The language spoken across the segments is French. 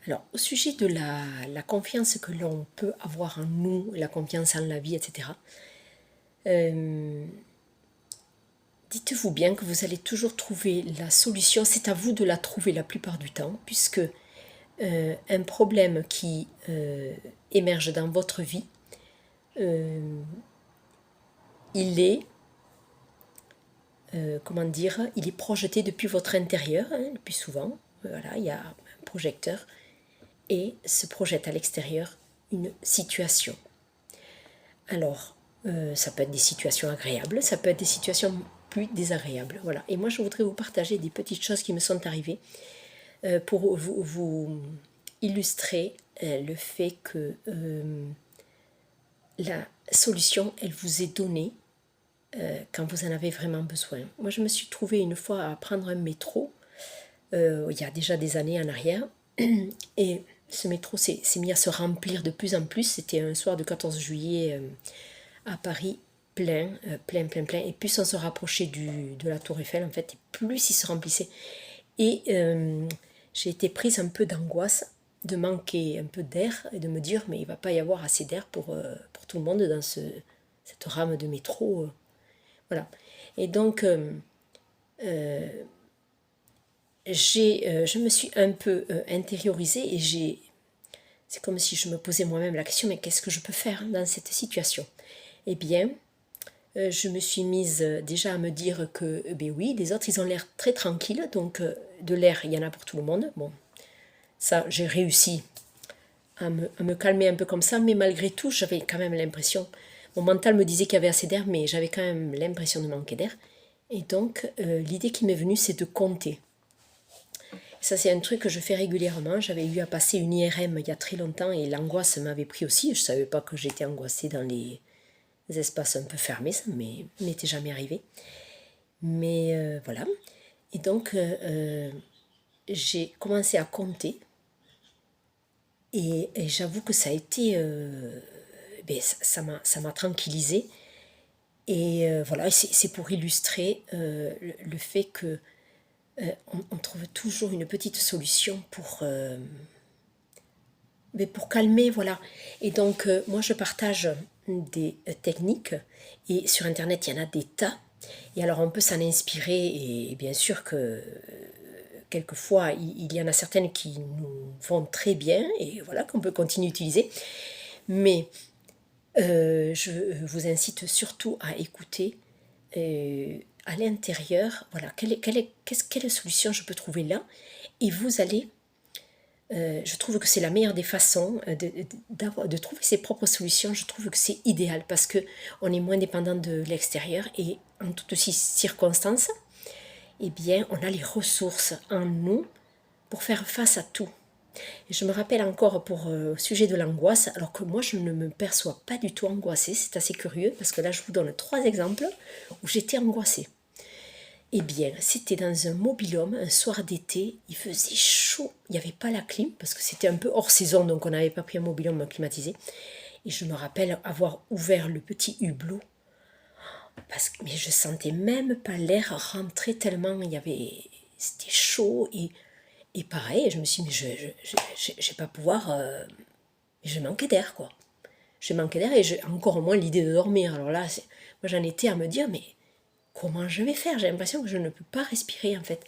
Alors, au sujet de la confiance que l'on peut avoir en nous, la confiance en la vie, etc., euh, dites-vous bien que vous allez toujours trouver la solution. C'est à vous de la trouver la plupart du temps, puisque un problème qui émerge dans votre vie, il est, comment dire, il est projeté depuis votre intérieur, hein, le plus souvent. Voilà, il y a un projecteur et se projette à l'extérieur une situation. Alors, ça peut être des situations agréables, ça peut être des situations plus désagréables. Voilà. Et moi, je voudrais vous partager des petites choses qui me sont arrivées pour vous illustrer le fait que la solution, elle vous est donnée quand vous en avez vraiment besoin. Moi, je me suis trouvée une fois à prendre un métro, il y a déjà des années en arrière, et ce métro s'est mis à se remplir de plus en plus. C'était un soir du 14 juillet à Paris, plein. Et plus on se rapprochait de la Tour Eiffel, en fait, et plus il se remplissait. Et j'ai été prise un peu d'angoisse de manquer un peu d'air et de me dire, mais il ne va pas y avoir assez d'air pour tout le monde dans cette rame de métro. Voilà. Et donc, je me suis un peu intériorisée et c'est comme si je me posais moi-même la question, mais qu'est-ce que je peux faire dans cette situation? Eh bien, je me suis mise déjà à me dire que, ben oui, les autres, ils ont l'air très tranquilles, donc de l'air, il y en a pour tout le monde. Bon, ça, j'ai réussi à me calmer un peu comme ça, mais malgré tout, j'avais quand même l'impression, mon mental me disait qu'il y avait assez d'air, mais j'avais quand même l'impression de manquer d'air. Et donc, l'idée qui m'est venue, c'est de compter. Ça, c'est un truc que je fais régulièrement. J'avais eu à passer une IRM il y a très longtemps et l'angoisse m'avait pris aussi. Je ne savais pas que j'étais angoissée dans les espaces un peu fermés, ça ne m'était jamais arrivé. Mais voilà. Et donc, j'ai commencé à compter. Et j'avoue que ça a été... ben, ça m'a tranquillisée. Et voilà, c'est pour illustrer le fait que on trouve toujours une petite solution mais pour calmer, voilà. Et donc, moi, je partage des techniques. Et sur Internet, il y en a des tas. Et alors, on peut s'en inspirer. Et bien sûr que quelquefois, il y en a certaines qui nous vont très bien. Et voilà, qu'on peut continuer d'utiliser. Mais je vous incite surtout à écouter à l'intérieur, voilà, quelle solution je peux trouver là. Et vous allez je trouve que c'est la meilleure des façons de trouver ses propres solutions. Je trouve que c'est idéal parce que on est moins dépendant de l'extérieur et en toutes circonstances, eh bien, on a les ressources en nous pour faire face à tout. Et je me rappelle encore pour au sujet de l'angoisse, alors que moi je ne me perçois pas du tout angoissée, c'est assez curieux parce que là je vous donne 3 exemples où j'étais angoissée. Eh bien, c'était dans un mobil-home, un soir d'été, il faisait chaud, il n'y avait pas la clim, parce que c'était un peu hors saison, donc on n'avait pas pris un mobil-home climatisé. Et je me rappelle avoir ouvert le petit hublot, mais je sentais même pas l'air rentrer tellement c'était chaud, et pareil, je me suis dit, mais je vais pas pouvoir, je manquais d'air, quoi. Je manquais d'air et j'ai encore moins l'idée de dormir. Alors là, moi j'en étais à me dire, mais comment je vais faire? J'ai l'impression que je ne peux pas respirer en fait.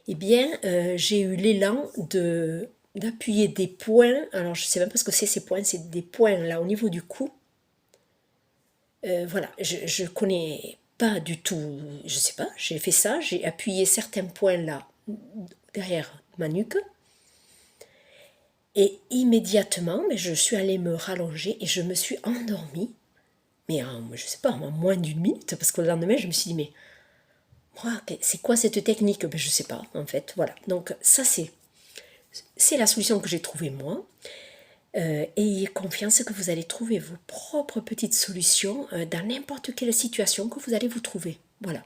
Eh bien, j'ai eu l'élan d'appuyer des points. Alors, je ne sais même pas ce que c'est ces points. C'est des points là au niveau du cou. Voilà, je connais pas du tout. Je sais pas. J'ai fait ça. J'ai appuyé certains points là derrière ma nuque. Et immédiatement, mais je suis allée me rallonger et je me suis endormie. Mais je sais pas, en moins d'une minute. Parce que le lendemain, je me suis dit, mais c'est quoi cette technique? Ben, je sais pas, en fait. Voilà. Donc, ça, c'est la solution que j'ai trouvée moi. Ayez confiance que vous allez trouver vos propres petites solutions dans n'importe quelle situation que vous allez vous trouver. Voilà.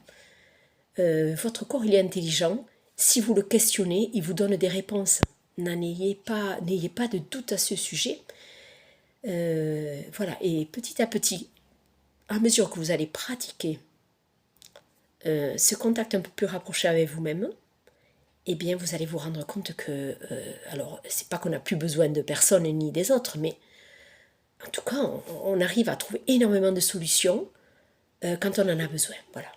Votre corps, il est intelligent. Si vous le questionnez, il vous donne des réponses. N'ayez pas de doute à ce sujet. Voilà. Et petit à petit, à mesure que vous allez pratiquer ce contact un peu plus rapproché avec vous-même, eh bien vous allez vous rendre compte que, alors c'est pas qu'on n'a plus besoin de personne ni des autres, mais en tout cas on arrive à trouver énormément de solutions quand on en a besoin. Voilà.